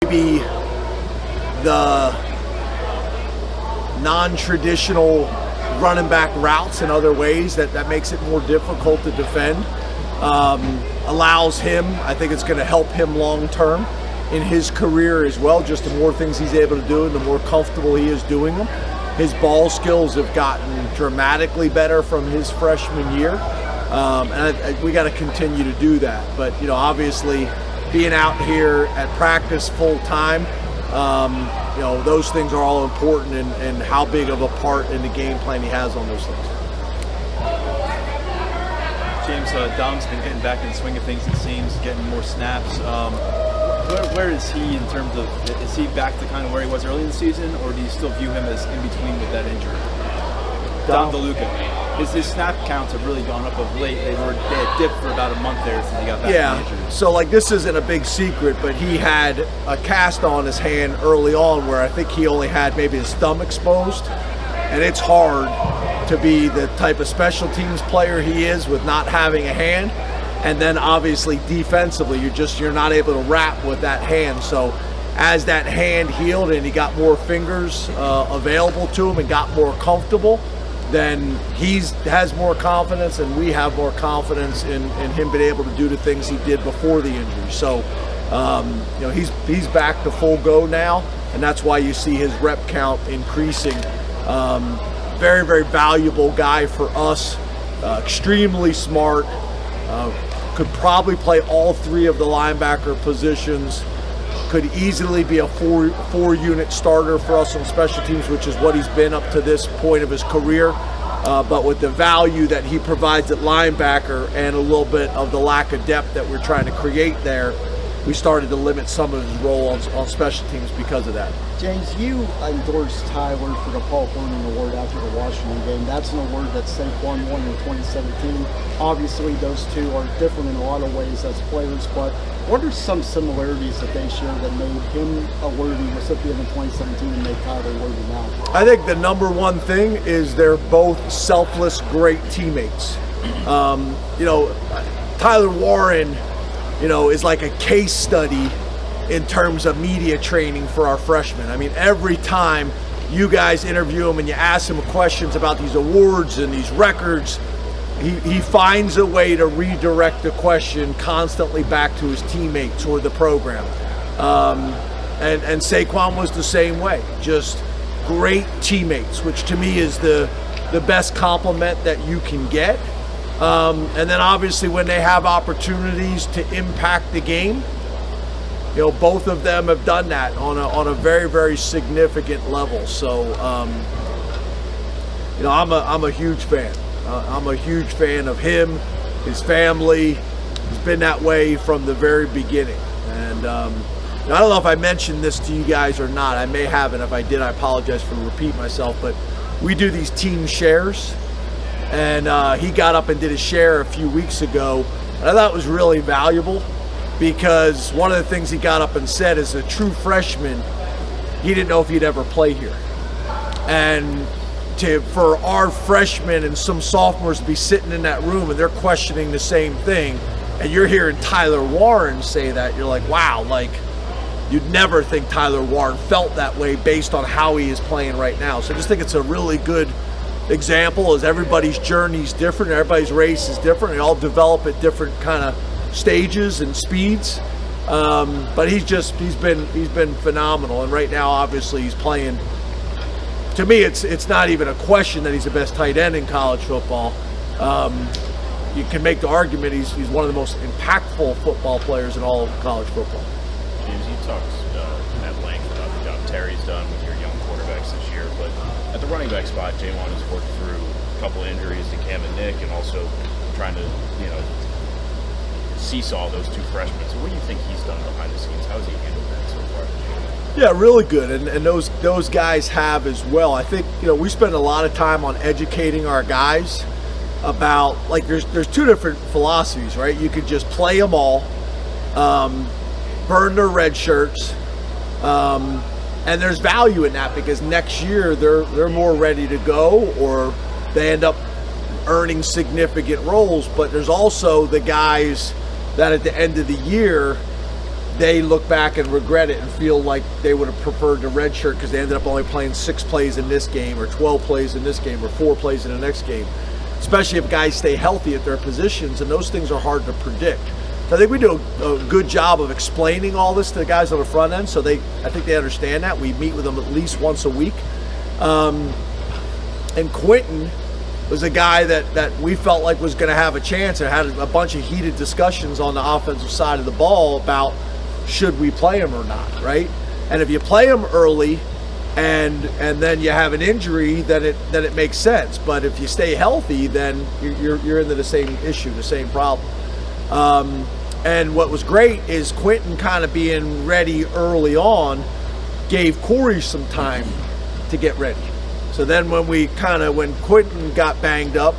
maybe the non-traditional running back routes in other ways that makes it more difficult to defend. Allows him, I think it's going to help him long term in his career as well. Just the more things he's able to do and the more comfortable he is doing them. His ball skills have gotten dramatically better from his freshman year, and we got to continue to do that. But obviously, being out here at practice full time, those things are all important, and how big of a part in the game plan he has on those things. James, Dom's been getting back in the swing of things, it seems, getting more snaps. Where is he in terms of, is he back to kind of where he was early in the season, or do you still view him as in between with that injury? Dom DeLuca. His snap counts have really gone up of late. They had dipped for about a month there since he got back from the injury. So this isn't a big secret, but he had a cast on his hand early on where I think he only had maybe his thumb exposed, and it's hard to be the type of special teams player he is with not having a hand, and then obviously defensively you're not able to wrap with that hand. So as that hand healed and he got more fingers available to him and got more comfortable, then he has more confidence, and we have more confidence in him being able to do the things he did before the injury. So he's back to full go now, and that's why you see his rep count increasing. Very, very valuable guy for us, extremely smart, could probably play all three of the linebacker positions, could easily be a four-unit starter for us on special teams, which is what he's been up to this point of his career. But with the value that he provides at linebacker and a little bit of the lack of depth that we're trying to create there, we started to limit some of his role on special teams because of that. James, you endorsed Tyler for the Paul Hornung Award after the Washington game. That's an award that Saquon won in 2017. Obviously, those two are different in a lot of ways as players, but what are some similarities that they share that made him a worthy recipient in 2017 and make Tyler worthy now? I think the number one thing is they're both selfless, great teammates. Tyler Warren, is like a case study in terms of media training for our freshmen. I mean, every time you guys interview him and you ask him questions about these awards and these records, he finds a way to redirect the question constantly back to his teammates or the program. And Saquon was the same way, just great teammates, which to me is the best compliment that you can get. And then obviously when they have opportunities to impact the game, both of them have done that on a very, very significant level. So, I'm a huge fan. I'm a huge fan of him, his family. He's been that way from the very beginning. And I don't know if I mentioned this to you guys or not. I may haven't. If I did, I apologize for repeating myself. But we do these team shares. And he got up and did a share a few weeks ago. And I thought it was really valuable because one of the things he got up and said as a true freshman, he didn't know if he'd ever play here. And for our freshmen and some sophomores to be sitting in that room and they're questioning the same thing, and you're hearing Tyler Warren say that, you're like, wow, you'd never think Tyler Warren felt that way based on how he is playing right now. So I just think it's a really good example, as everybody's journey is different, everybody's race is different, they all develop at different kind of stages and speeds. But he's been phenomenal, and right now obviously he's playing. To me, it's not even a question that he's the best tight end in college football. You can make the argument he's one of the most impactful football players in all of college football. James, you talked at length about the job Terry's done with your young quarterbacks this year, but at the running back spot, Jaywan has worked through a couple of injuries to Cam and Nick, and also trying to, seesaw those two freshmen. So what do you think he's done behind the scenes? How has he handled that so far? Yeah, really good, and those guys have as well. I think we spend a lot of time on educating our guys about there's two different philosophies, right? You could just play them all, burn their red shirts, and there's value in that because next year they're more ready to go, or they end up earning significant roles. But there's also the guys that at the end of the year they look back and regret it and feel like they would have preferred the red shirt because they ended up only playing 6 plays in this game or 12 plays in this game or 4 plays in the next game, especially if guys stay healthy at their positions, and those things are hard to predict. So I think we do a good job of explaining all this to the guys on the front end, so I think they understand that. We meet with them at least once a week. And Quentin was a guy that we felt like was going to have a chance, and had a bunch of heated discussions on the offensive side of the ball about should we play him or not, right? And if you play him early and then you have an injury, then it makes sense. But if you stay healthy, then you're into the same issue, the same problem. And what was great is Quentin kind of being ready early on gave Corey some time to get ready. So then when Quentin got banged up,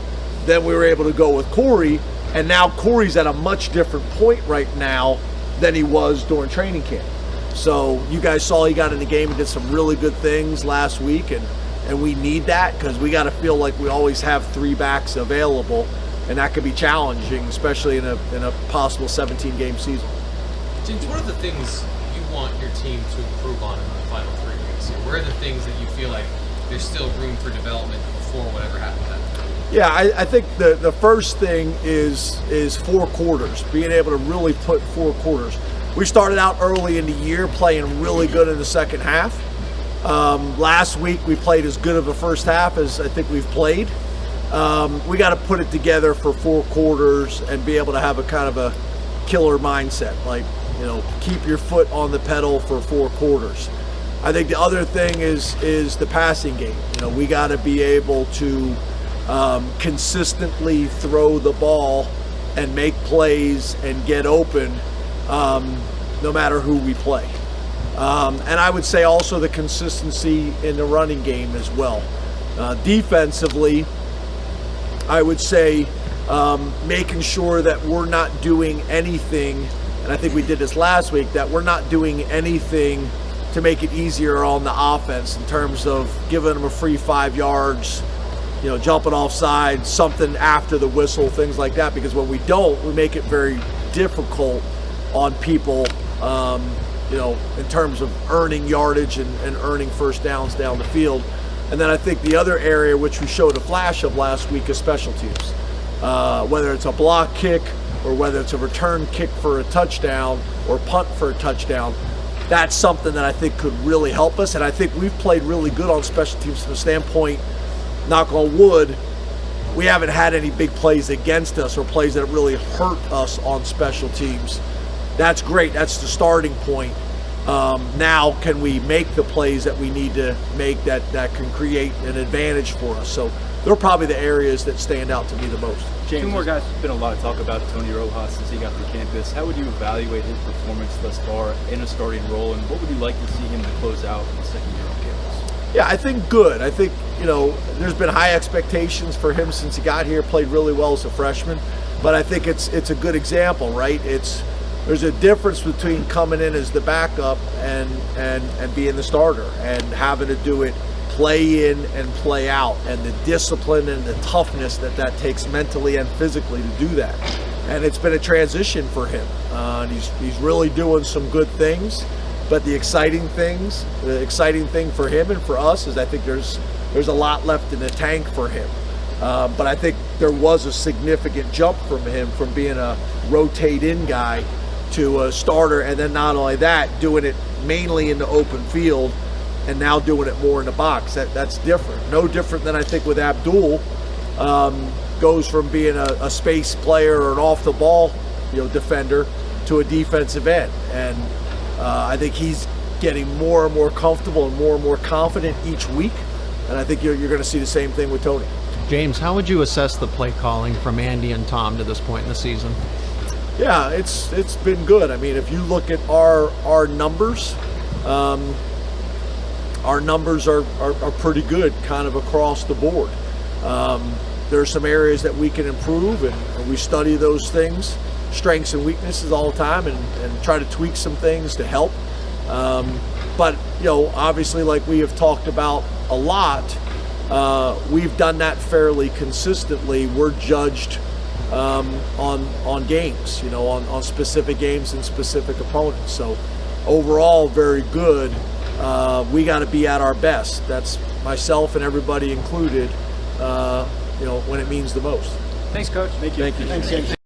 then we were able to go with Corey, and now Corey's at a much different point right now than he was during training camp. So you guys saw he got in the game and did some really good things last week, and we need that because we got to feel like we always have 3 backs available, and that could be challenging, especially in a possible 17-game season. James, what are the things you want your team to improve on in the final 3 weeks? What are the things that you feel like there's still room for development before whatever happens? Yeah, I think the first thing is 4 quarters, being able to really put 4 quarters. We started out early in the year playing really good in the second half. Last week we played as good of a first half as I think we've played. We got to put it together for 4 quarters and be able to have a kind of a killer mindset, like, keep your foot on the pedal for 4 quarters. I think the other thing is the passing game. We got to be able to consistently throw the ball and make plays and get open no matter who we play. And I would say also the consistency in the running game as well. Defensively, I would say making sure that we're not doing anything, and I think we did this last week, that we're not doing anything to make it easier on the offense in terms of giving them a free 5 yards, jumping off sides, something after the whistle, things like that, because when we don't, we make it very difficult on people, in terms of earning yardage and earning first downs down the field. And then I think the other area which we showed a flash of last week is special teams. Whether it's a block kick or whether it's a return kick for a touchdown or punt for a touchdown, that's something that I think could really help us. And I think we've played really good on special teams from the standpoint, knock on wood, we haven't had any big plays against us or plays that really hurt us on special teams. That's great. That's the starting point. Now can we make the plays that we need to make that can create an advantage for us? So they're probably the areas that stand out to me the most. James, 2 more guys. There's been a lot of talk about Tony Rojas since he got to campus. How would you evaluate his performance thus far in a starting role, and what would you like to see him to close out in the second year on campus? Yeah, I think good. I think, there's been high expectations for him since he got here, played really well as a freshman, but I think it's a good example, right? There's a difference between coming in as the backup and being the starter and having to do it play in and play out, and the discipline and the toughness that takes mentally and physically to do that. And it's been a transition for him. And he's really doing some good things, but the exciting thing for him and for us is I think there's a lot left in the tank for him. But I think there was a significant jump from him from being a rotate-in guy to a starter, and then not only that, doing it mainly in the open field and now doing it more in the box. That's different. No different than I think with Abdul. Goes from being a space player or an off-the-ball defender to a defensive end. And I think he's getting more and more comfortable and more confident each week. And I think you're going to see the same thing with Tony. James, how would you assess the play calling from Andy and Tom to this point in the season? Yeah, it's been good. I mean, if you look at our numbers, our numbers are pretty good kind of across the board. There are some areas that we can improve, and we study those things, strengths and weaknesses all the time, and try to tweak some things to help. But, obviously, like we have talked about a lot, we've done that fairly consistently. We're judged on games, on specific games and specific opponents. So overall, very good. We got to be at our best. That's myself and everybody included. When it means the most. Thanks, Coach. Thank you. Thank you. Thanks, James.